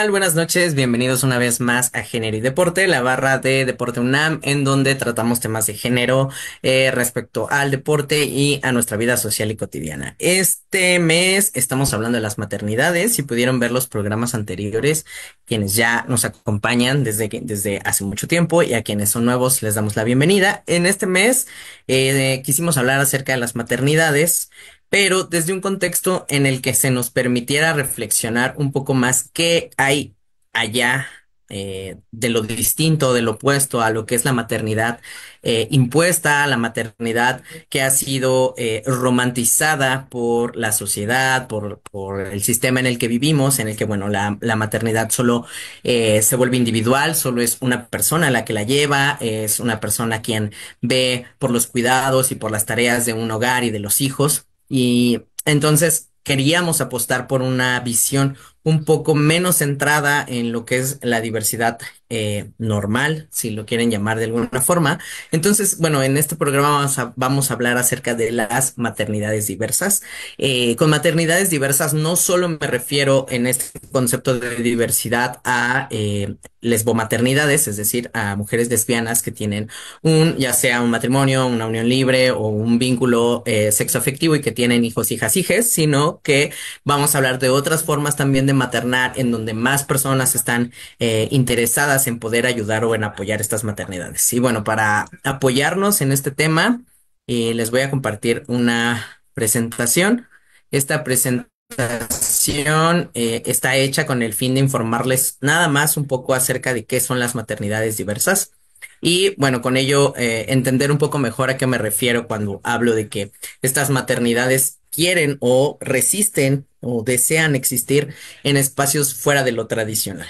Buenas noches, bienvenidos una vez más a Género y Deporte, la barra de Deporte UNAM, en donde tratamos temas de género respecto al deporte y a nuestra vida social y cotidiana. Este mes estamos hablando de las maternidades. Si pudieron ver los programas anteriores, quienes ya nos acompañan desde hace mucho tiempo y a quienes son nuevos les damos la bienvenida. En este mes quisimos hablar acerca de las maternidades, pero desde un contexto en el que se nos permitiera reflexionar un poco más qué hay allá de lo distinto, de lo opuesto a lo que es la maternidad impuesta, la maternidad que ha sido romantizada por la sociedad, por el sistema en el que vivimos, en el que, bueno, la maternidad solo se vuelve individual, solo es una persona la que la lleva, es una persona quien ve por los cuidados y por las tareas de un hogar y de los hijos. Y entonces queríamos apostar por una visión un poco menos centrada en lo que es la diversidad normal, si lo quieren llamar de alguna forma. Entonces, bueno, en este programa vamos a hablar acerca de las maternidades diversas. Con maternidades diversas no solo me refiero en este concepto de diversidad a lesbomaternidades, es decir, a mujeres lesbianas que tienen ya sea un matrimonio, una unión libre o un vínculo sexoafectivo y que tienen hijos, hijas, hijes, sino que vamos a hablar de otras formas también de maternar en donde más personas están interesadas en poder ayudar o en apoyar estas maternidades. Y bueno, para apoyarnos en este tema, les voy a compartir una presentación. Esta presentación está hecha con el fin de informarles nada más un poco acerca de qué son las maternidades diversas. Y bueno, con ello entender un poco mejor a qué me refiero cuando hablo de que estas maternidades quieren o resisten o desean existir en espacios fuera de lo tradicional.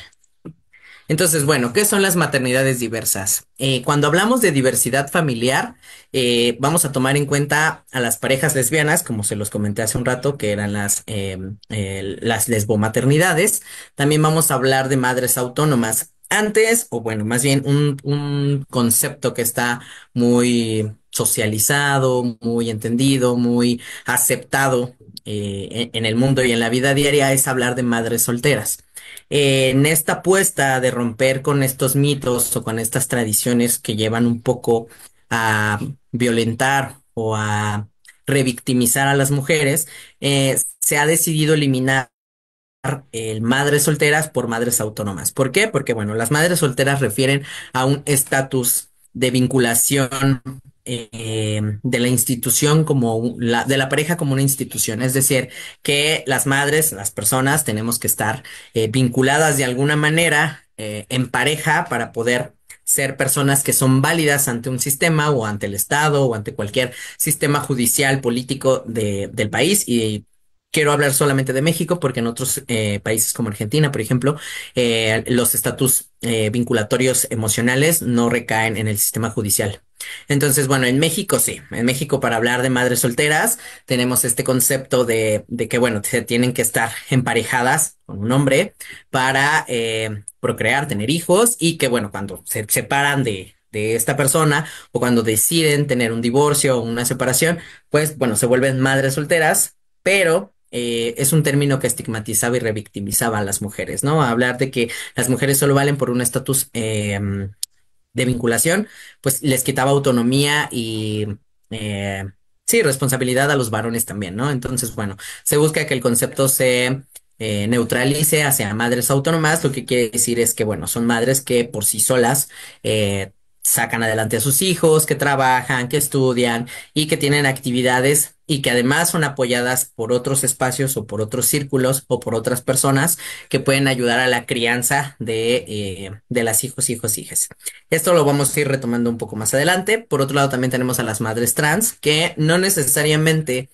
Entonces, bueno, ¿qué son las maternidades diversas? Cuando hablamos de diversidad familiar, vamos a tomar en cuenta a las parejas lesbianas, como se los comenté hace un rato, que eran las lesbomaternidades. También vamos a hablar de madres autónomas. Antes, o bueno, más bien un concepto que está muy socializado, muy entendido, muy aceptado en el mundo y en la vida diaria es hablar de madres solteras. En esta apuesta de romper con estos mitos o con estas tradiciones que llevan un poco a violentar o a revictimizar a las mujeres, se ha decidido eliminar el madres solteras por madres autónomas. ¿Por qué? Porque, bueno, las madres solteras refieren a un estatus de vinculación de la institución de la pareja como una institución. Es decir, que las madres, las personas, tenemos que estar vinculadas de alguna manera en pareja para poder ser personas que son válidas ante un sistema o ante el Estado o ante cualquier sistema judicial, político del país. Y quiero hablar solamente de México porque en otros países como Argentina, por ejemplo, los estatus vinculatorios emocionales no recaen en el sistema judicial. Entonces, bueno, en México sí. En México, para hablar de madres solteras, tenemos este concepto de que, bueno, se tienen que estar emparejadas con un hombre para procrear, tener hijos y que, bueno, cuando se separan de esta persona o cuando deciden tener un divorcio o una separación, pues, bueno, se vuelven madres solteras, pero es un término que estigmatizaba y revictimizaba a las mujeres, ¿no? Hablar de que las mujeres solo valen por un estatus de vinculación, pues les quitaba autonomía y eh, sí, responsabilidad a los varones también, ¿no? Entonces, bueno, se busca que el concepto se neutralice hacia madres autónomas, lo que quiere decir es que, bueno, son madres que por sí solas sacan adelante a sus hijos, que trabajan, que estudian y que tienen actividades y que además son apoyadas por otros espacios o por otros círculos o por otras personas que pueden ayudar a la crianza de las hijos, hijos, hijas. Esto lo vamos a ir retomando un poco más adelante. Por otro lado, también tenemos a las madres trans, que no necesariamente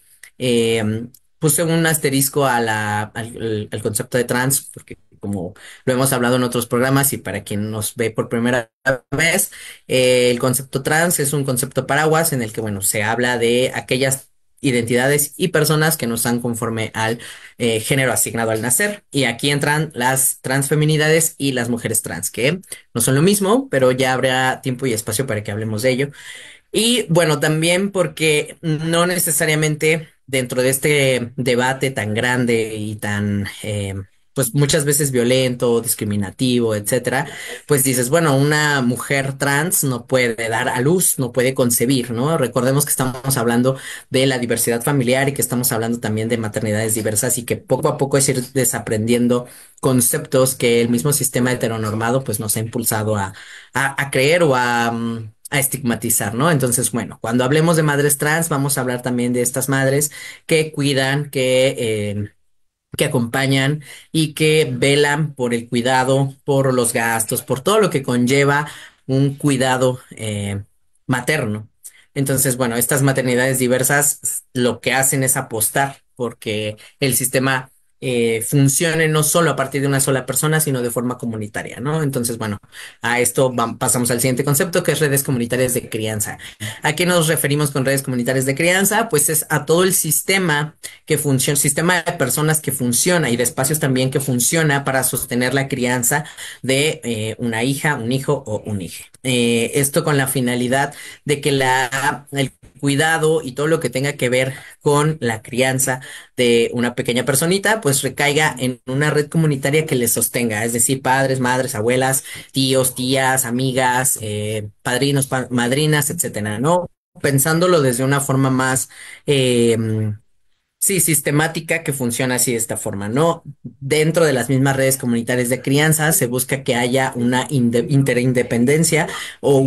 puse un asterisco al concepto de trans, porque como lo hemos hablado en otros programas y para quien nos ve por primera vez, el concepto trans es un concepto paraguas en el que, bueno, se habla de aquellas identidades y personas que no están conforme al género asignado al nacer. Y aquí entran las transfeminidades y las mujeres trans, que no son lo mismo, pero ya habrá tiempo y espacio para que hablemos de ello. Y bueno, también porque no necesariamente dentro de este debate tan grande y tan pues muchas veces violento, discriminativo, etcétera, pues dices, bueno, una mujer trans no puede dar a luz, no puede concebir, ¿no? Recordemos que estamos hablando de la diversidad familiar y que estamos hablando también de maternidades diversas y que poco a poco es ir desaprendiendo conceptos que el mismo sistema heteronormado pues nos ha impulsado a creer o a estigmatizar, ¿no? Entonces, bueno, cuando hablemos de madres trans, vamos a hablar también de estas madres que cuidan, que acompañan y que velan por el cuidado, por los gastos, por todo lo que conlleva un cuidado materno. Entonces, bueno, estas maternidades diversas lo que hacen es apostar porque el sistema funcione no solo a partir de una sola persona, sino de forma comunitaria, ¿no? Entonces, bueno, a esto pasamos al siguiente concepto, que es redes comunitarias de crianza. ¿A qué nos referimos con redes comunitarias de crianza? Pues es a todo el sistema que funciona, sistema de personas que funciona y de espacios también que funciona para sostener la crianza de una hija, un hijo o un hijo. Esto con la finalidad de que el cuidado y todo lo que tenga que ver con la crianza de una pequeña personita, pues recaiga en una red comunitaria que le sostenga, es decir, padres, madres, abuelas, tíos, tías, amigas, padrinos, madrinas, etcétera, ¿no? Pensándolo desde una forma más sí, sistemática que funciona así de esta forma, ¿no? Dentro de las mismas redes comunitarias de crianza se busca que haya una interindependencia o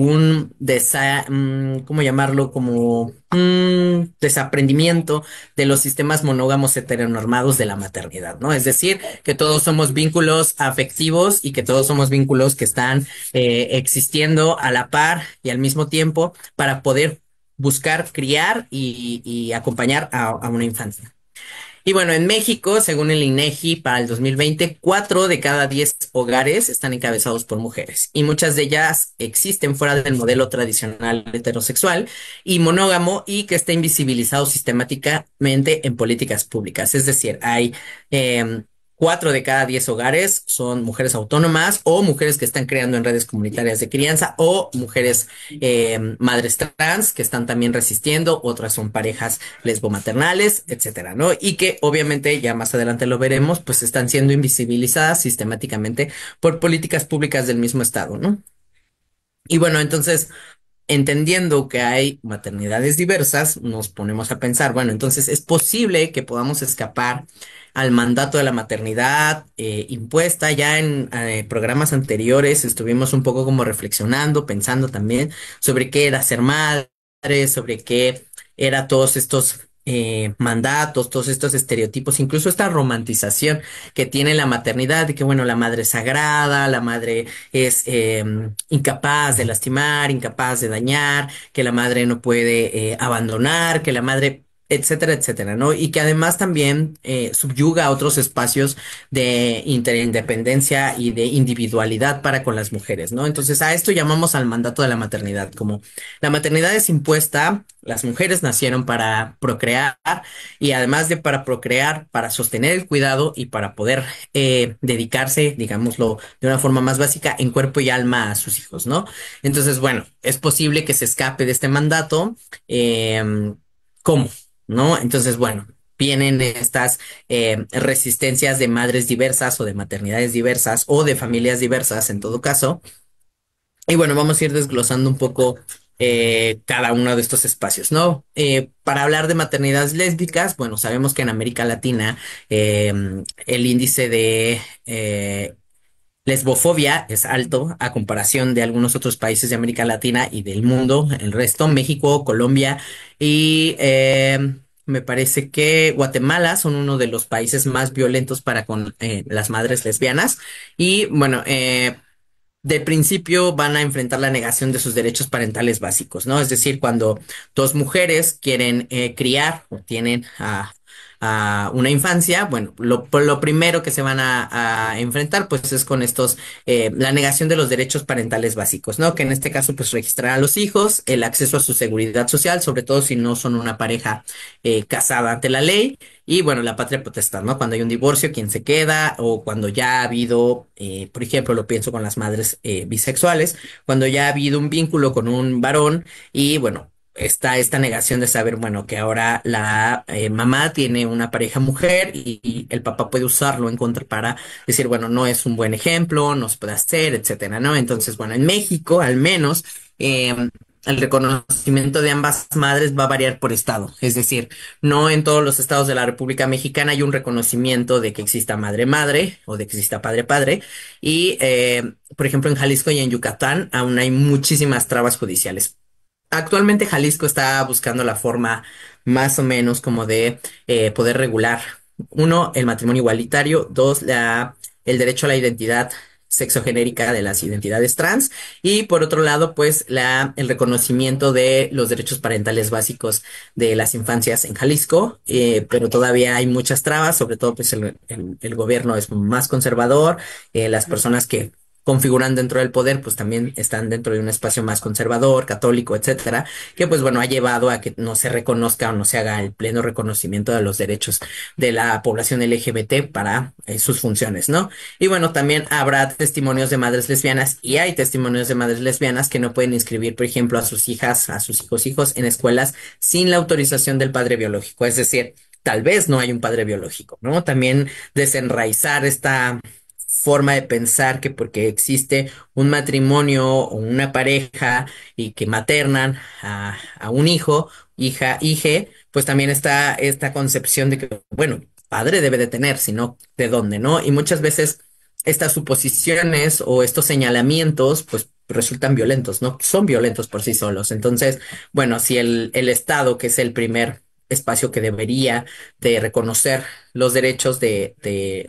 ¿cómo llamarlo? Como desaprendimiento de los sistemas monógamos heteronormados de la maternidad, ¿no? Es decir, que todos somos vínculos afectivos y que todos somos vínculos que están existiendo a la par y al mismo tiempo para poder buscar criar y acompañar a una infancia. Y bueno, en México, según el INEGI, para el 2020, 4 de cada 10 hogares están encabezados por mujeres y muchas de ellas existen fuera del modelo tradicional heterosexual y monógamo y que está invisibilizado sistemáticamente en políticas públicas. Es decir, hay em, 4 de cada 10 hogares son mujeres autónomas o mujeres que están creando en redes comunitarias de crianza o mujeres madres trans que están también resistiendo, otras son parejas lesbomaternales, etcétera, ¿no? Y que obviamente, ya más adelante lo veremos, pues están siendo invisibilizadas sistemáticamente por políticas públicas del mismo estado, ¿no? Y bueno, entonces, entendiendo que hay maternidades diversas, nos ponemos a pensar, bueno, entonces es posible que podamos escapar al mandato de la maternidad impuesta. Ya en programas anteriores estuvimos un poco como reflexionando, pensando también sobre qué era ser madre, sobre qué era todos estos mandatos, todos estos estereotipos, incluso esta romantización que tiene la maternidad, de que bueno, la madre es sagrada, la madre es incapaz de lastimar, incapaz de dañar, que la madre no puede abandonar, que la madre, etcétera, etcétera, ¿no? Y que además también subyuga a otros espacios de interindependencia y de individualidad para con las mujeres, ¿no? Entonces a esto llamamos al mandato de la maternidad, como la maternidad es impuesta, las mujeres nacieron para procrear y además de para procrear, para sostener el cuidado y para poder dedicarse, digámoslo, de una forma más básica en cuerpo y alma a sus hijos, ¿no? Entonces, bueno, es posible que se escape de este mandato. ¿Cómo? ¿No? Entonces, bueno, vienen estas resistencias de madres diversas o de maternidades diversas o de familias diversas en todo caso. Y bueno, vamos a ir desglosando un poco cada uno de estos espacios, ¿no? Para hablar de maternidades lésbicas, bueno, sabemos que en América Latina el índice de lesbofobia es alto a comparación de algunos otros países de América Latina y del mundo, el resto, México, Colombia y me parece que Guatemala son uno de los países más violentos para con las madres lesbianas. Y bueno, de principio van a enfrentar la negación de sus derechos parentales básicos, ¿no? Es decir, cuando dos mujeres quieren criar o tienen a una infancia, bueno, lo primero que se van a enfrentar, pues es con la negación de los derechos parentales básicos, ¿no? Que en este caso, pues registrar a los hijos, el acceso a su seguridad social, sobre todo si no son una pareja casada ante la ley. Y bueno, la patria potestad, ¿no? Cuando hay un divorcio, quién se queda, o cuando ya ha habido, por ejemplo, lo pienso con las madres bisexuales, cuando ya ha habido un vínculo con un varón y bueno, está esta negación de saber, bueno, que ahora la mamá tiene una pareja mujer y el papá puede usarlo en contra para decir, bueno, no es un buen ejemplo, no se puede hacer, etcétera, ¿no? Entonces, bueno, en México, al menos, el reconocimiento de ambas madres va a variar por estado. Es decir, no en todos los estados de la República Mexicana hay un reconocimiento de que exista madre-madre o de que exista padre-padre. Y, por ejemplo, en Jalisco y en Yucatán aún hay muchísimas trabas judiciales. Actualmente Jalisco está buscando la forma más o menos como de poder regular, uno, el matrimonio igualitario, dos, el derecho a la identidad sexogenérica de las identidades trans y por otro lado, pues el reconocimiento de los derechos parentales básicos de las infancias en Jalisco, pero todavía hay muchas trabas, sobre todo pues el gobierno es más conservador, las personas que configuran dentro del poder, pues también están dentro de un espacio más conservador, católico, etcétera, que pues bueno, ha llevado a que no se reconozca o no se haga el pleno reconocimiento de los derechos de la población LGBT para sus funciones, ¿no? Y bueno, también habrá testimonios de madres lesbianas y hay testimonios de madres lesbianas que no pueden inscribir, por ejemplo, a sus hijas, a sus hijos en escuelas sin la autorización del padre biológico, es decir, tal vez no hay un padre biológico, ¿no? También desenraizar esta forma de pensar que porque existe un matrimonio o una pareja y que maternan a un hijo, hija, hije, pues también está esta concepción de que, bueno, padre debe de tener, sino de dónde, ¿no? Y muchas veces estas suposiciones o estos señalamientos, pues resultan violentos, ¿no? Son violentos por sí solos. Entonces, bueno, si el Estado, que es el primer espacio que debería de reconocer los derechos de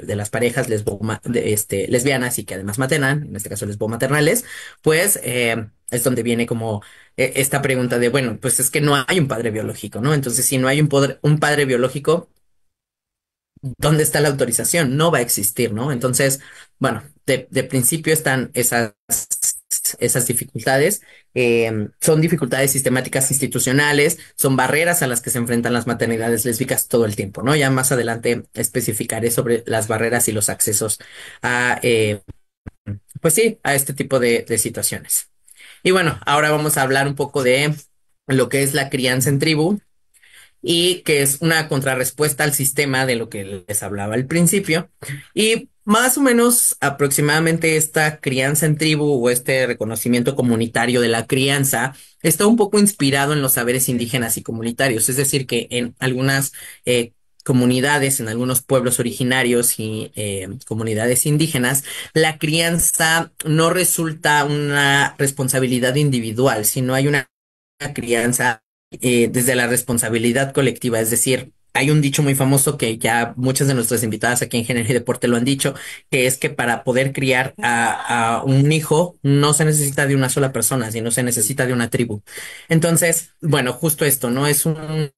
las parejas lesbianas y que además maternan, en este caso lesbomaternales, pues es donde viene como esta pregunta de, bueno, pues es que no hay un padre biológico, ¿no? Entonces, si no hay un padre biológico, ¿dónde está la autorización? No va a existir, ¿no? Entonces, bueno, de principio están esas dificultades. Son dificultades sistemáticas institucionales, son barreras a las que se enfrentan las maternidades lésbicas todo el tiempo, ¿no? Ya más adelante especificaré sobre las barreras y los accesos a, pues sí, a este tipo de situaciones. Y bueno, ahora vamos a hablar un poco de lo que es la crianza en tribu y que es una contrarrespuesta al sistema de lo que les hablaba al principio. Y más o menos aproximadamente esta crianza en tribu o este reconocimiento comunitario de la crianza está un poco inspirado en los saberes indígenas y comunitarios, es decir, que en algunas comunidades, en algunos pueblos originarios y comunidades indígenas, la crianza no resulta una responsabilidad individual, sino hay una crianza desde la responsabilidad colectiva. Es decir, hay un dicho muy famoso que ya muchas de nuestras invitadas aquí en Género y Deporte lo han dicho, que es que para poder criar a un hijo no se necesita de una sola persona, sino se necesita de una tribu. Entonces, bueno, justo esto, ¿no? Es una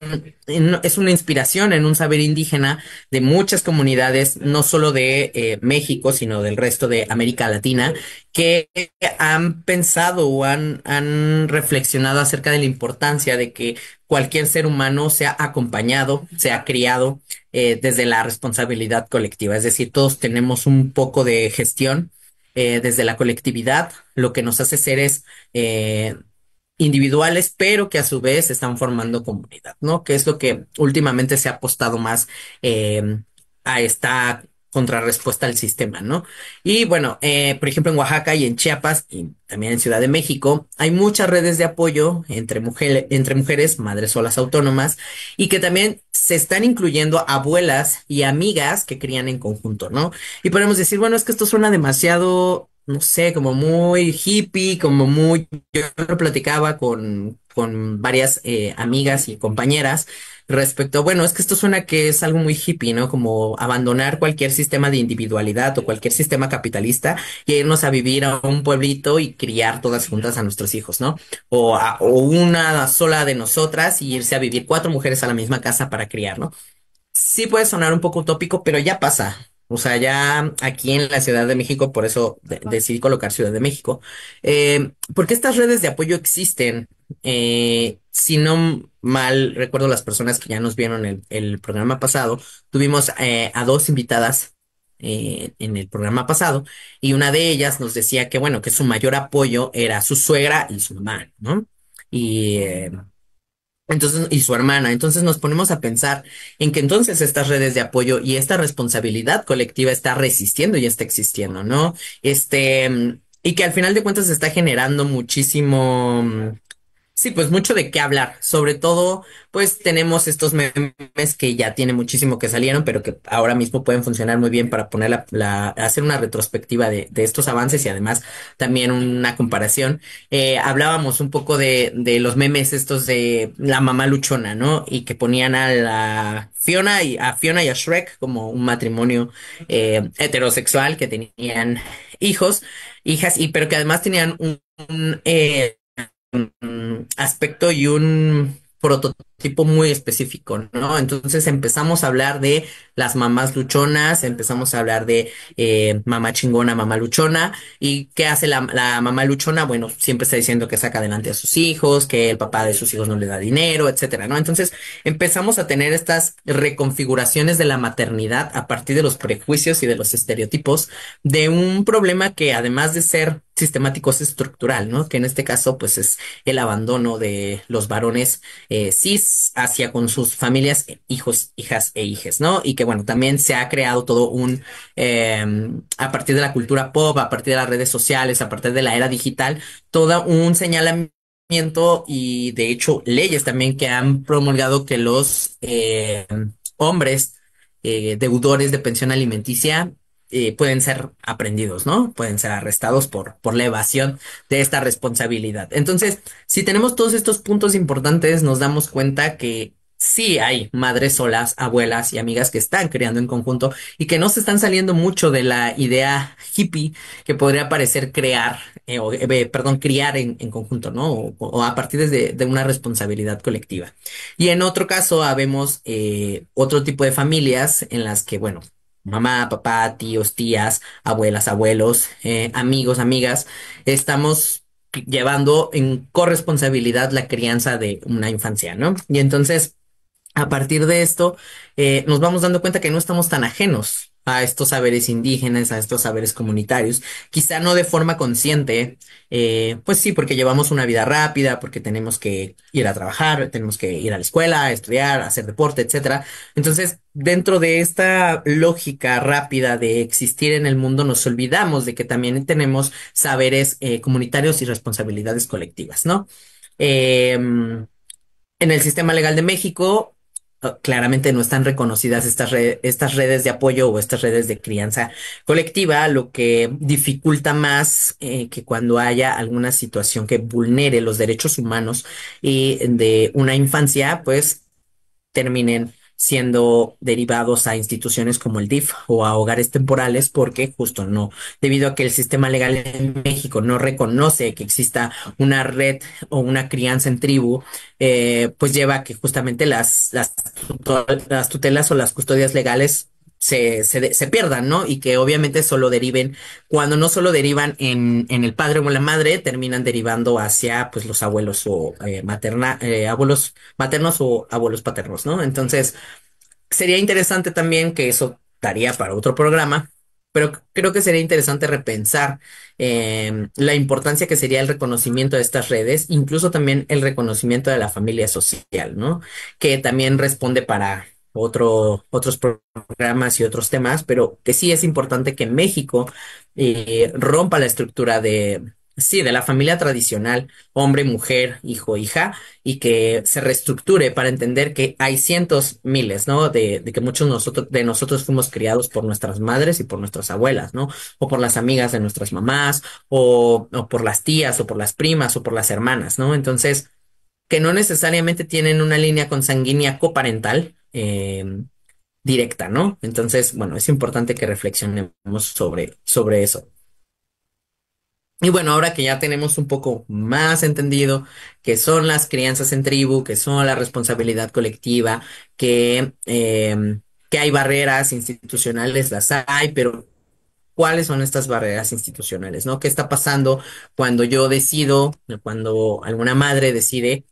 inspiración en un saber indígena de muchas comunidades, no solo de México, sino del resto de América Latina que han pensado o han reflexionado acerca de la importancia de que cualquier ser humano sea acompañado, sea criado desde la responsabilidad colectiva. Es decir, todos tenemos un poco de gestión desde la colectividad, lo que nos hace seres individuales, pero que a su vez están formando comunidad, ¿no? Que es lo que últimamente se ha apostado más a esta contrarrespuesta al sistema, ¿no? Y bueno, por ejemplo, en Oaxaca y en Chiapas y también en Ciudad de México hay muchas redes de apoyo entre mujeres, madres solas autónomas, y que también se están incluyendo abuelas y amigas que crían en conjunto, ¿no? Y podemos decir, bueno, es que esto suena demasiado, no sé, como muy hippie, como muy... Yo lo platicaba con varias amigas y compañeras respecto, bueno, es que esto suena que es algo muy hippie, ¿no? Como abandonar cualquier sistema de individualidad o cualquier sistema capitalista y irnos a vivir a un pueblito y criar todas juntas a nuestros hijos, ¿no? O una sola de nosotras y irse a vivir cuatro mujeres a la misma casa para criar, ¿no? Sí puede sonar un poco utópico, pero ya pasa. O sea, ya aquí en la Ciudad de México, por eso decidí colocar Ciudad de México, porque estas redes de apoyo existen. Si no mal recuerdo las personas que ya nos vieron el programa pasado, tuvimos a dos invitadas en el programa pasado y una de ellas nos decía que, bueno, que su mayor apoyo era su suegra y su mamá, ¿no? Y Entonces, y su hermana. Entonces nos ponemos a pensar en que entonces estas redes de apoyo y esta responsabilidad colectiva está resistiendo y está existiendo, ¿no? Y que al final de cuentas está generando muchísimo. Sí, pues mucho de qué hablar. Sobre todo, pues tenemos estos memes que ya tiene muchísimo que salieron, pero que ahora mismo pueden funcionar muy bien para poner hacer una retrospectiva de estos avances y además también una comparación. Hablábamos un poco de los memes estos de la mamá luchona, ¿no? Y que ponían a la Fiona y a Shrek como un matrimonio heterosexual que tenían hijos, hijas, y pero que además tenían aspecto y un prototipo muy específico, ¿no? Entonces empezamos a hablar de las mamás luchonas, empezamos a hablar de mamá chingona, mamá luchona, y ¿qué hace la mamá luchona? Bueno, siempre está diciendo que saca adelante a sus hijos, que el papá de sus hijos no le da dinero, etcétera, ¿no? Entonces empezamos a tener estas reconfiguraciones de la maternidad a partir de los prejuicios y de los estereotipos de un problema que además de ser sistemático es estructural, ¿no? Que en este caso pues es el abandono de los varones cis hacia con sus familias, hijos, hijas e hijes, ¿no? Y que bueno, también se ha creado todo a partir de la cultura pop, a partir de las redes sociales, a partir de la era digital, todo un señalamiento y de hecho leyes también que han promulgado que los hombres deudores de pensión alimenticia pueden ser aprendidos, ¿no? Pueden ser arrestados por la evasión de esta responsabilidad. Entonces, si tenemos todos estos puntos importantes, nos damos cuenta que sí hay madres solas, abuelas y amigas que están creando en conjunto y que no se están saliendo mucho de la idea hippie que podría parecer perdón, criar en conjunto, ¿no? O a partir de una responsabilidad colectiva. Y en otro caso, habemos otro tipo de familias en las que, bueno, mamá, papá, tíos, tías, abuelas, abuelos, amigos, amigas, estamos llevando en corresponsabilidad la crianza de una infancia, ¿no? Y entonces, a partir de esto, nos vamos dando cuenta que no estamos tan ajenos a estos saberes indígenas, a estos saberes comunitarios, quizá no de forma consciente, pues sí, porque llevamos una vida rápida, porque tenemos que ir a trabajar, tenemos que ir a la escuela, a estudiar, a hacer deporte, etcétera. Entonces, dentro de esta lógica rápida de existir en el mundo, nos olvidamos de que también tenemos saberes comunitarios y responsabilidades colectivas, ¿no? Em, en el sistema legal de México, claramente no están reconocidas estas redes de apoyo o estas redes de crianza colectiva, lo que dificulta más que cuando haya alguna situación que vulnere los derechos humanos y de una infancia, pues terminen siendo derivados a instituciones como el DIF o a hogares temporales porque justo no, debido a que el sistema legal en México no reconoce que exista una red o una crianza en tribu, pues lleva a que justamente las tutelas o las custodias legales se pierdan, ¿no? Y que obviamente solo deriven, cuando no solo derivan en el padre o en la madre, terminan derivando hacia pues los abuelos o abuelos maternos o abuelos paternos, ¿no? Entonces, sería interesante también que eso daría para otro programa, pero creo que sería interesante repensar la importancia que sería el reconocimiento de estas redes, incluso también el reconocimiento de la familia social, ¿no? Que también responde para otros programas y otros temas, pero que sí es importante que México rompa la estructura sí, de la familia tradicional, hombre, mujer, hijo, hija, y que se reestructure para entender que hay cientos, miles, ¿no? De que de nosotros fuimos criados por nuestras madres y por nuestras abuelas, ¿no? O por las amigas de nuestras mamás, o por las tías, o por las primas, o por las hermanas, ¿no? Entonces, que no necesariamente tienen una línea consanguínea coparental, directa, ¿no? Entonces, bueno, es importante que reflexionemos sobre eso. Y bueno, ahora que ya tenemos un poco más entendido qué son las crianzas en tribu, qué son la responsabilidad colectiva, que hay barreras institucionales, las hay, pero ¿cuáles son estas barreras institucionales, no? ¿Qué está pasando cuando yo decido, cuando alguna madre decide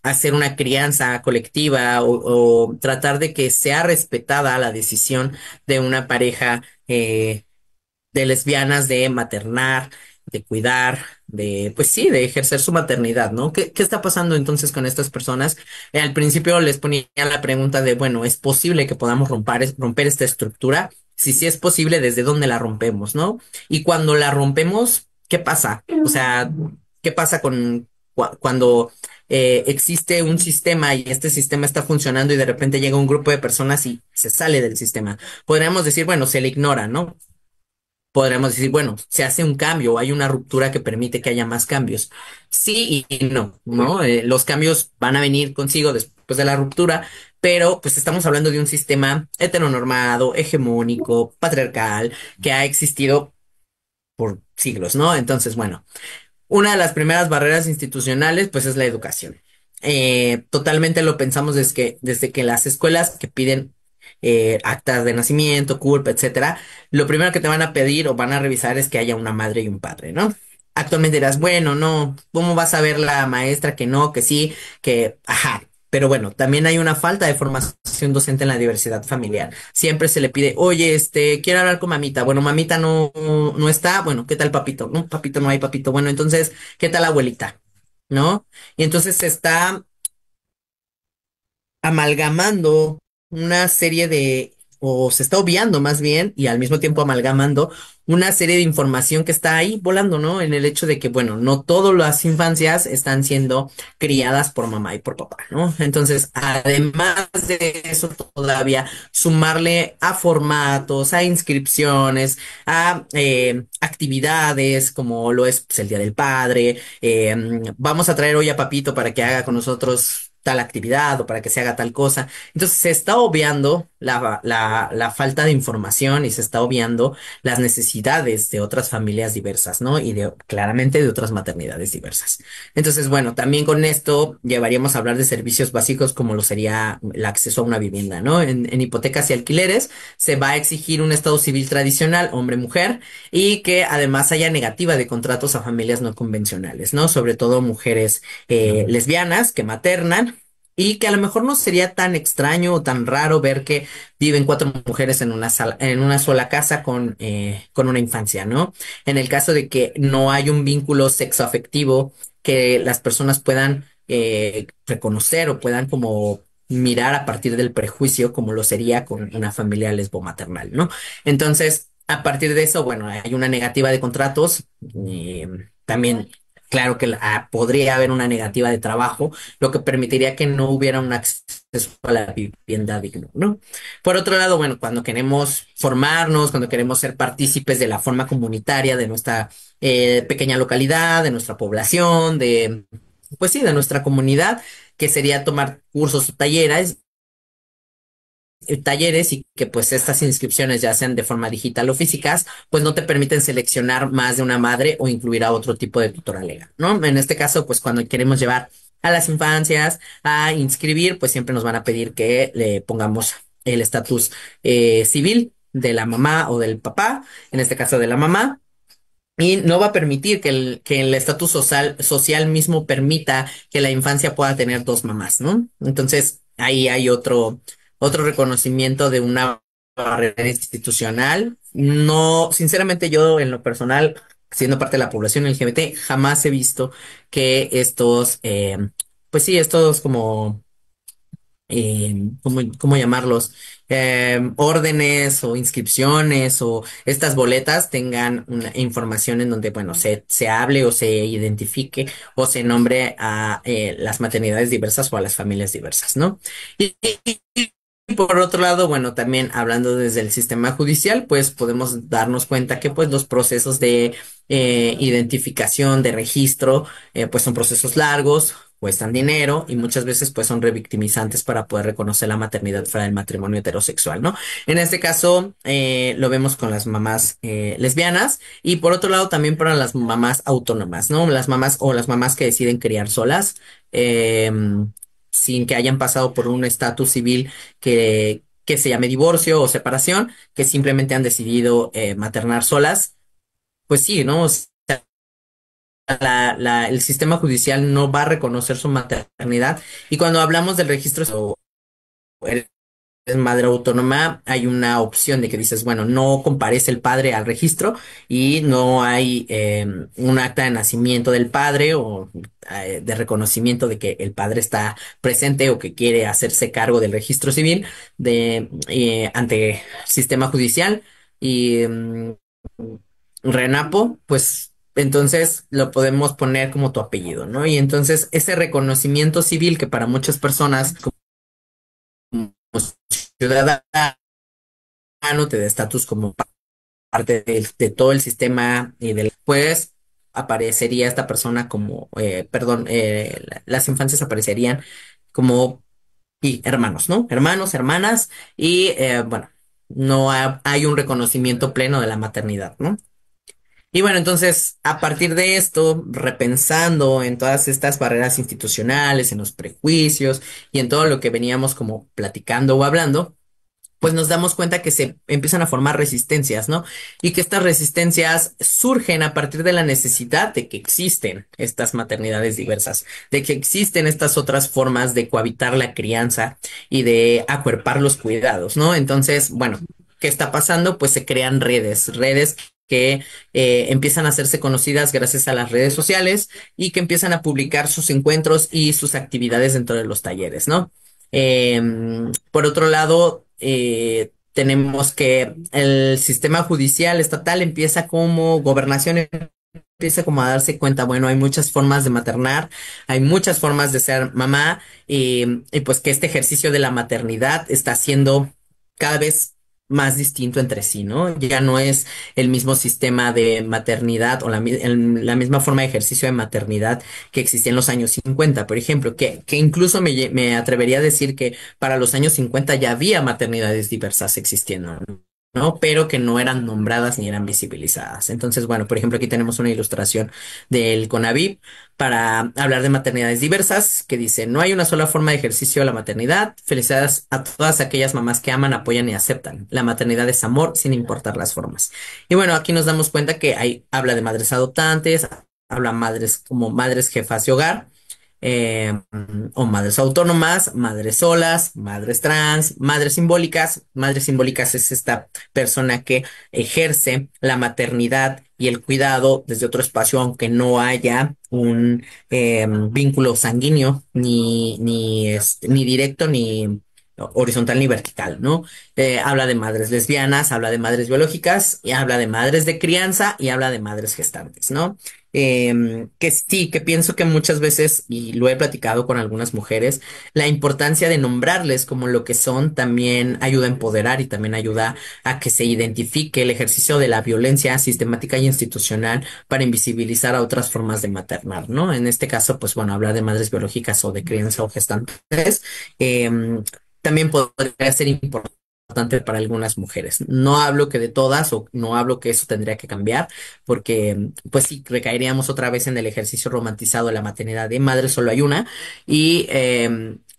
hacer una crianza colectiva o tratar de que sea respetada la decisión de una pareja de lesbianas de maternar, de cuidar, de, pues sí, de ejercer su maternidad, ¿no? ¿Qué está pasando entonces con estas personas? Al principio les ponía la pregunta de, bueno, ¿es posible que podamos romper esta estructura? Si sí es posible, ¿desde dónde la rompemos, no? Y cuando la rompemos, ¿qué pasa? O sea, ¿qué pasa con cuando existe un sistema y este sistema está funcionando y de repente llega un grupo de personas y se sale del sistema? Podríamos decir, bueno, se le ignora, ¿no? Podríamos decir, bueno, se hace un cambio, hay una ruptura que permite que haya más cambios. Sí y no, ¿no? Los cambios van a venir consigo después de la ruptura, pero pues estamos hablando de un sistema heteronormado, hegemónico, patriarcal, que ha existido por siglos, ¿no? Entonces, bueno. Una de las primeras barreras institucionales, pues, es la educación. Totalmente lo pensamos desde que las escuelas que piden actas de nacimiento, CURP, etcétera, lo primero que te van a pedir o van a revisar es que haya una madre y un padre, ¿no? Actualmente dirás, bueno, no, ¿cómo vas a ver la maestra que no, que sí, que, ajá? Pero bueno, también hay una falta de formación docente en la diversidad familiar. Siempre se le pide, oye, quiero hablar con mamita. Bueno, mamita no está. Bueno, ¿qué tal papito? No, papito no hay papito. Bueno, entonces, ¿qué tal abuelita? ¿No? Y entonces se está amalgamando una serie o se está obviando más bien, y al mismo tiempo amalgamando una serie de información que está ahí volando, ¿no? En el hecho de que, bueno, no todas las infancias están siendo criadas por mamá y por papá, ¿no? Entonces, además de eso, todavía sumarle a formatos, a inscripciones, a actividades como lo es pues, el Día del Padre. Vamos a traer hoy a Papito para que haga con nosotros tal actividad o para que se haga tal cosa. Entonces se está obviando la falta de información y se está obviando las necesidades de otras familias diversas, ¿no? Y claramente de otras maternidades diversas. Entonces, bueno, también con esto llevaríamos a hablar de servicios básicos como lo sería el acceso a una vivienda, ¿no? En hipotecas y alquileres se va a exigir un estado civil tradicional, hombre-mujer, y que además haya negativa de contratos a familias no convencionales, ¿no? Sobre todo mujeres lesbianas que maternan y que a lo mejor no sería tan extraño o tan raro ver que viven cuatro mujeres en en una sola casa con una infancia, ¿no? En el caso de que no hay un vínculo sexoafectivo que las personas puedan reconocer o puedan como mirar a partir del prejuicio como lo sería con una familia lesbomaternal, ¿no? Entonces, a partir de eso, bueno, hay una negativa de contratos, también, claro que podría haber una negativa de trabajo, lo que permitiría que no hubiera un acceso a la vivienda digno, ¿no? Por otro lado, bueno, cuando queremos formarnos, cuando queremos ser partícipes de la forma comunitaria de nuestra pequeña localidad, de nuestra población, pues sí, de nuestra comunidad, que sería tomar cursos o talleres y que pues estas inscripciones ya sean de forma digital o físicas, pues no te permiten seleccionar más de una madre o incluir a otro tipo de tutora legal, ¿no? En este caso, pues cuando queremos llevar a las infancias a inscribir, pues siempre nos van a pedir que le pongamos el estatus civil de la mamá o del papá, en este caso de la mamá. Y no va a permitir que el estatus social mismo permita que la infancia pueda tener dos mamás, ¿no? Entonces, ahí hay otro reconocimiento de una barrera institucional. No, sinceramente, yo en lo personal, siendo parte de la población LGBT, jamás he visto que pues sí, estos como ¿cómo llamarlos? Órdenes o inscripciones o estas boletas tengan una información en donde, bueno, se hable o se identifique o se nombre a las maternidades diversas o a las familias diversas, ¿no? Y por otro lado, bueno, también hablando desde el sistema judicial, pues podemos darnos cuenta que pues los procesos de identificación, de registro, pues son procesos largos, cuestan dinero y muchas veces pues son revictimizantes para poder reconocer la maternidad fuera del matrimonio heterosexual, ¿no? En este caso lo vemos con las mamás lesbianas y por otro lado también para las mamás autónomas, ¿no? Las mamás o las mamás que deciden criar solas. Sin que hayan pasado por un estatus civil que se llame divorcio o separación, que simplemente han decidido maternar solas, pues sí, ¿no? O sea, el sistema judicial no va a reconocer su maternidad. Y cuando hablamos del registro madre autónoma, hay una opción de que dices, bueno, no comparece el padre al registro y no hay un acta de nacimiento del padre o de reconocimiento de que el padre está presente o que quiere hacerse cargo del registro civil ante el sistema judicial y Renapo, pues entonces lo podemos poner como tu apellido, ¿no? Y entonces ese reconocimiento civil que para muchas personas como ciudadano te da estatus como parte de todo el sistema y del, pues aparecería esta persona como, perdón, las infancias aparecerían como y hermanos, ¿no? Hermanos, hermanas y bueno, no hay un reconocimiento pleno de la maternidad, ¿no? Y bueno, entonces, a partir de esto, repensando en todas estas barreras institucionales, en los prejuicios y en todo lo que veníamos como platicando o hablando, pues nos damos cuenta que se empiezan a formar resistencias, ¿no? Y que estas resistencias surgen a partir de la necesidad de que existen estas maternidades diversas, de que existen estas otras formas de cohabitar la crianza y de acuerpar los cuidados, ¿no? Entonces, bueno, ¿qué está pasando? Pues se crean redes que empiezan a hacerse conocidas gracias a las redes sociales y que empiezan a publicar sus encuentros y sus actividades dentro de los talleres, ¿no? Por otro lado, tenemos que el sistema judicial estatal empieza como gobernación, empieza como a darse cuenta, bueno, hay muchas formas de maternar, hay muchas formas de ser mamá y pues que este ejercicio de la maternidad está siendo cada vez más distinto entre sí, ¿no? Ya no es el mismo sistema de maternidad o la misma forma de ejercicio de maternidad que existía en los años 50, por ejemplo, que incluso me atrevería a decir que para los años 50 ya había maternidades diversas existiendo, ¿no? Pero que no eran nombradas ni eran visibilizadas. Entonces, bueno, por ejemplo, aquí tenemos una ilustración del CONAVIP para hablar de maternidades diversas, que dice, no hay una sola forma de ejercicio de la maternidad. Felicidades a todas aquellas mamás que aman, apoyan y aceptan. La maternidad es amor sin importar las formas. Y bueno, aquí nos damos cuenta que habla de madres adoptantes, habla madres como madres jefas de hogar eh, o madres autónomas, madres solas, madres trans, madres simbólicas. Madres simbólicas es esta persona que ejerce la maternidad y el cuidado desde otro espacio, aunque no haya un vínculo sanguíneo, ni directo, ni horizontal ni vertical, ¿no? Habla de madres lesbianas, habla de madres biológicas, y habla de madres de crianza y habla de madres gestantes, ¿no? Que sí, que pienso que muchas veces, y lo he platicado con algunas mujeres, la importancia de nombrarles como lo que son también ayuda a empoderar y también ayuda a que se identifique el ejercicio de la violencia sistemática y institucional para invisibilizar a otras formas de maternar, ¿no? En este caso, pues bueno, hablar de madres biológicas o de crianza o gestantes, em, también podría ser importante para algunas mujeres. No hablo que de todas o no hablo que eso tendría que cambiar, porque pues sí, recaeríamos otra vez en el ejercicio romantizado de la maternidad de madre solo hay una y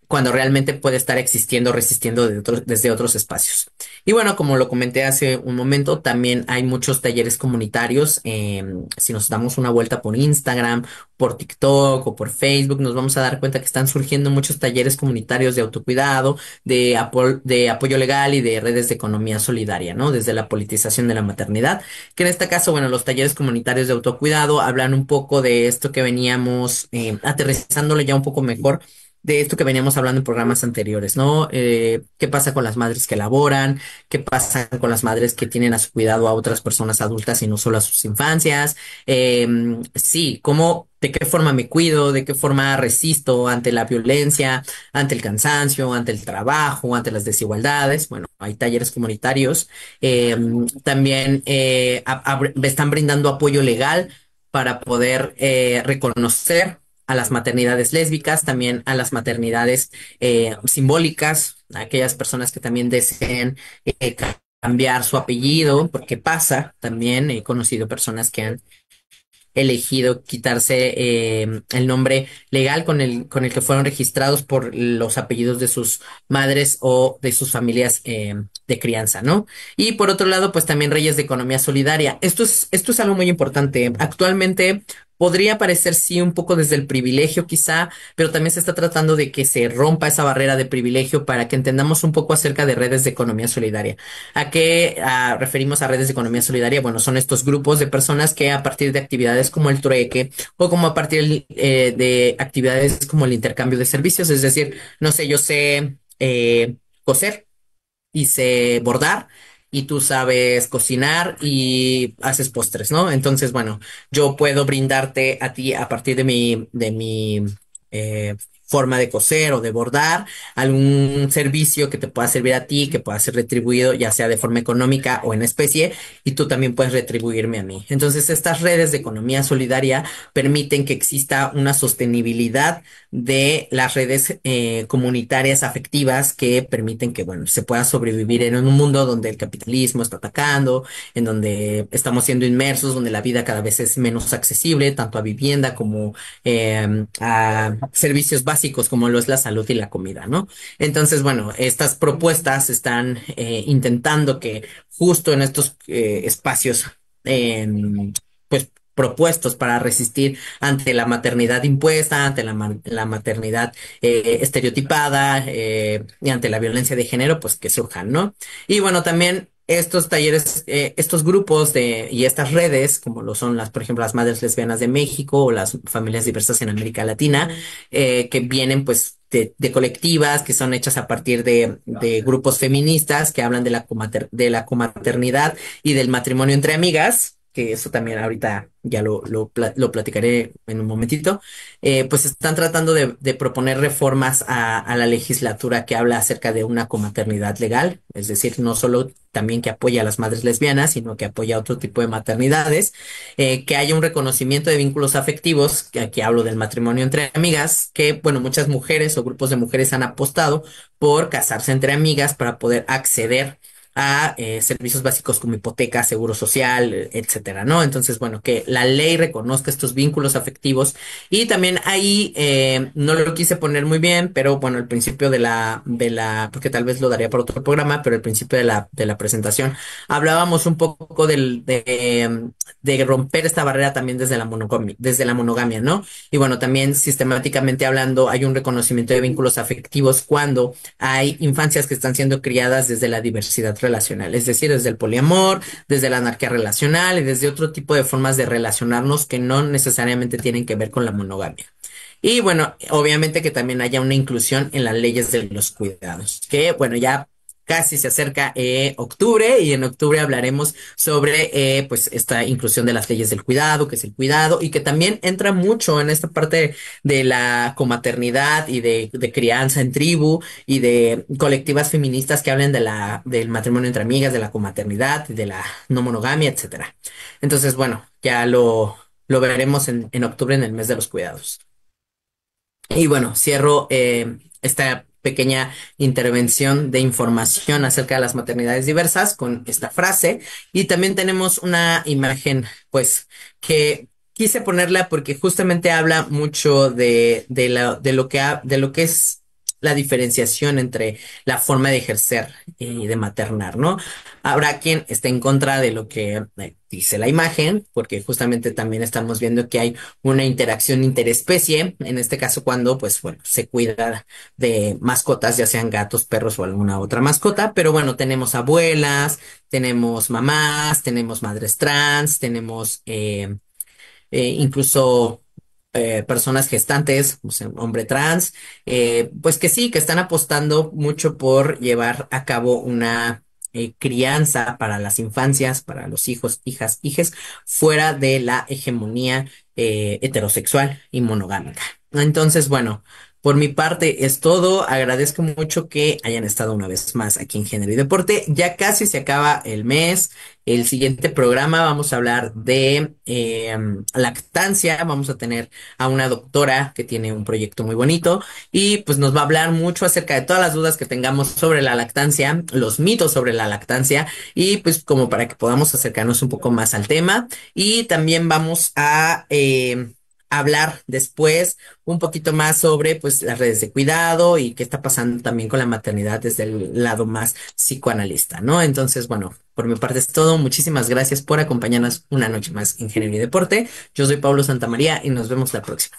cuando realmente puede estar existiendo, resistiendo desde otros espacios. Y bueno, como lo comenté hace un momento, también hay muchos talleres comunitarios. Si nos damos una vuelta por Instagram, por TikTok o por Facebook, nos vamos a dar cuenta que están surgiendo muchos talleres comunitarios de autocuidado, de apoyo legal y de redes de economía solidaria, ¿no? Desde la politización de la maternidad, que en este caso, bueno, los talleres comunitarios de autocuidado hablan un poco de esto que veníamos aterrizándole ya un poco mejor de esto que veníamos hablando en programas anteriores, ¿no? ¿Qué pasa con las madres que laboran? ¿Qué pasa con las madres que tienen a su cuidado a otras personas adultas y no solo a sus infancias? Sí, de qué forma me cuido, de qué forma resisto ante la violencia, ante el cansancio, ante el trabajo, ante las desigualdades. Bueno, hay talleres comunitarios. También están brindando apoyo legal para poder reconocer a las maternidades lésbicas, también a las maternidades simbólicas, a aquellas personas que también deseen cambiar su apellido, porque pasa, también he conocido personas que han elegido quitarse el nombre legal con el que fueron registrados por los apellidos de sus madres o de sus familias de crianza, ¿no? Y por otro lado, pues también Reyes de Economía Solidaria. Esto es algo muy importante. Actualmente, podría parecer sí un poco desde el privilegio quizá, pero también se está tratando de que se rompa esa barrera de privilegio para que entendamos un poco acerca de redes de economía solidaria. ¿A qué referimos a redes de economía solidaria? Bueno, son estos grupos de personas que a partir de actividades como el trueque o como a partir de actividades como el intercambio de servicios, es decir, no sé, yo sé coser y sé bordar y tú sabes cocinar y haces postres, ¿no? Entonces, bueno, yo puedo brindarte a ti a partir de mi eh, forma de coser o de bordar algún servicio que te pueda servir a ti, que pueda ser retribuido ya sea de forma económica o en especie y tú también puedes retribuirme a mí. Entonces, estas redes de economía solidaria permiten que exista una sostenibilidad de las redes comunitarias afectivas que permiten que, bueno, se pueda sobrevivir en un mundo donde el capitalismo está atacando, en donde estamos siendo inmersos, donde la vida cada vez es menos accesible, tanto a vivienda como a servicios básicos como lo es la salud y la comida, ¿no? Entonces, bueno, estas propuestas están intentando que justo en estos espacios, pues propuestos para resistir ante la maternidad impuesta, ante la maternidad estereotipada y ante la violencia de género, pues que surjan, ¿no? Y bueno, también estos talleres, estos grupos y estas redes, como lo son las, por ejemplo, las Madres Lesbianas de México o las familias diversas en América Latina, que vienen pues de colectivas que son hechas a partir de grupos feministas que hablan de la comaternidad y del matrimonio entre amigas, que eso también ahorita ya lo platicaré en un momentito, pues están tratando de proponer reformas a la legislatura que habla acerca de una comaternidad legal, es decir, no solo también que apoya a las madres lesbianas, sino que apoya a otro tipo de maternidades, que haya un reconocimiento de vínculos afectivos, que aquí hablo del matrimonio entre amigas, que, bueno, muchas mujeres o grupos de mujeres han apostado por casarse entre amigas para poder acceder a servicios básicos como hipoteca, seguro social, etcétera, ¿no? Entonces, bueno, que la ley reconozca estos vínculos afectivos y también ahí no lo quise poner muy bien, pero bueno, el principio porque tal vez lo daría para otro programa, pero el principio de la presentación hablábamos un poco de romper esta barrera también desde la monogamia, ¿no? Y bueno, también sistemáticamente hablando, hay un reconocimiento de vínculos afectivos cuando hay infancias que están siendo criadas desde la diversidad relacional, es decir, desde el poliamor, desde la anarquía relacional y desde otro tipo de formas de relacionarnos que no necesariamente tienen que ver con la monogamia. Y bueno, obviamente que también haya una inclusión en las leyes de los cuidados, que bueno, ya casi se acerca octubre y en octubre hablaremos sobre pues esta inclusión de las leyes del cuidado, que es el cuidado y que también entra mucho en esta parte de la comaternidad y de crianza en tribu y de colectivas feministas que hablen del matrimonio entre amigas, de la comaternidad, de la no monogamia, etcétera. Entonces, bueno, ya lo veremos en octubre en el mes de los cuidados. Y bueno, cierro esta pequeña intervención de información acerca de las maternidades diversas con esta frase. Y también tenemos una imagen, pues, que quise ponerla porque justamente habla mucho de lo que es la diferenciación entre la forma de ejercer y de maternar, ¿no? Habrá quien esté en contra de lo que dice la imagen, porque justamente también estamos viendo que hay una interacción interespecie, en este caso cuando, pues bueno, se cuida de mascotas, ya sean gatos, perros o alguna otra mascota, pero bueno, tenemos abuelas, tenemos mamás, tenemos madres trans, tenemos incluso personas gestantes, o sea, hombre trans, pues que sí, que están apostando mucho por llevar a cabo una crianza para las infancias, para los hijos, hijas, hijes, fuera de la hegemonía heterosexual y monogámica. Entonces, bueno, por mi parte es todo. Agradezco mucho que hayan estado una vez más aquí en Género y Deporte. Ya casi se acaba el mes. El siguiente programa vamos a hablar de lactancia. Vamos a tener a una doctora que tiene un proyecto muy bonito y pues nos va a hablar mucho acerca de todas las dudas que tengamos sobre la lactancia, los mitos sobre la lactancia y pues como para que podamos acercarnos un poco más al tema. Y también vamos a hablar después un poquito más sobre pues las redes de cuidado y qué está pasando también con la maternidad desde el lado más psicoanalista, ¿no? Entonces, bueno, por mi parte es todo. Muchísimas gracias por acompañarnos una noche más en Género y Deporte. Yo soy Pablo Santamaría y nos vemos la próxima.